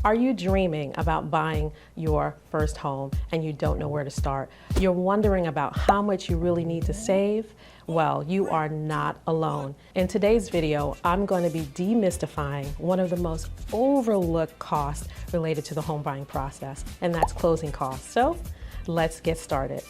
Are you dreaming about buying your first home and you don't know where to start? You're wondering about how much you really need to save? Well, you are not alone. In today's video, I'm going to be demystifying one of the most overlooked costs related to the home buying process, and that's closing costs. So let's get started.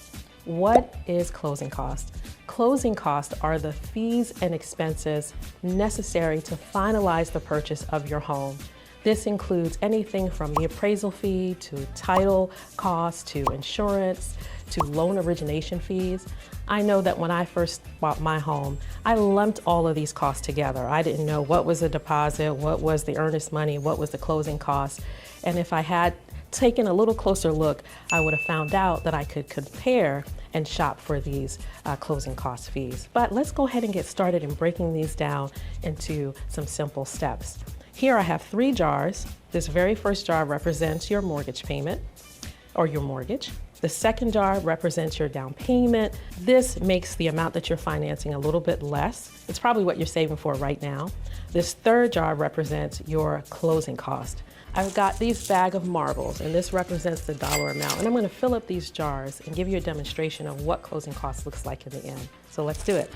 What is closing costs? Closing costs are the fees and expenses necessary to finalize the purchase of your home. This includes anything from the appraisal fee to title costs to insurance to loan origination fees. I know that when I first bought my home, I lumped all of these costs together. I didn't know what was the deposit, what was the earnest money, what was the closing costs. And if I had taken a little closer look, I would have found out that I could compare and shop for these closing cost fees. But let's go ahead and get started in breaking these down into some simple steps. Here I have 3 jars. This very first jar represents your mortgage payment or your mortgage. The second jar represents your down payment. This makes the amount that you're financing a little bit less. It's probably what you're saving for right now. This third jar represents your closing cost. I've got these bag of marbles, and this represents the dollar amount. And I'm going to fill up these jars and give you a demonstration of what closing costs looks like in the end. So let's do it.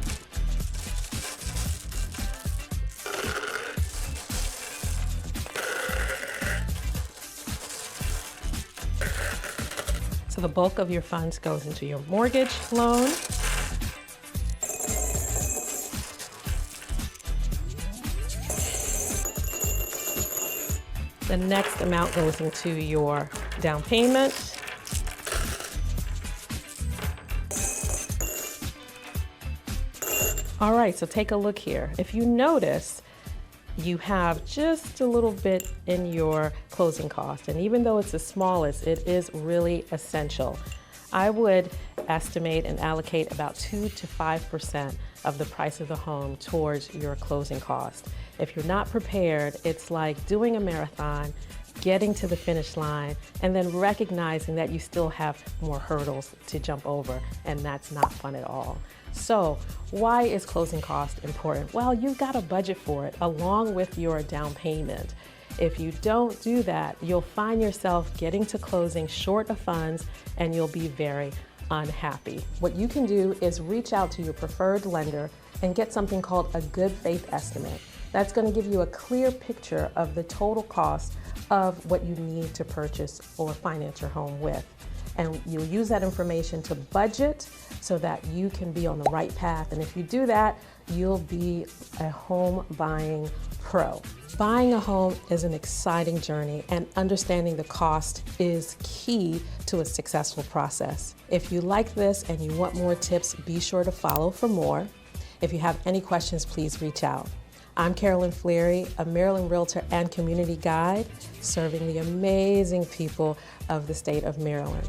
So the bulk of your funds goes into your mortgage loan. The next amount goes into your down payment. All right, so take a look here. If you notice, you have just a little bit in your closing cost. And even though it's the smallest, it is really essential. I would estimate and allocate about 2 to 5% of the price of the home towards your closing cost. If you're not prepared, it's like doing a marathon, getting to the finish line, and then recognizing that you still have more hurdles to jump over, and that's not fun at all. So why is closing cost important? Well, you've got a budget for it along with your down payment. If you don't do that, you'll find yourself getting to closing short of funds and you'll be very unhappy. What you can do is reach out to your preferred lender and get something called a good faith estimate. That's going to give you a clear picture of the total cost of what you need to purchase or finance your home with. And you'll use that information to budget so that you can be on the right path. And if you do that, you'll be a home buying pro. Buying a home is an exciting journey, and understanding the cost is key to a successful process. If you like this and you want more tips, be sure to follow for more. If you have any questions, please reach out. I'm Carolyn Fleary, a Maryland realtor and community guide, serving the amazing people of the state of Maryland.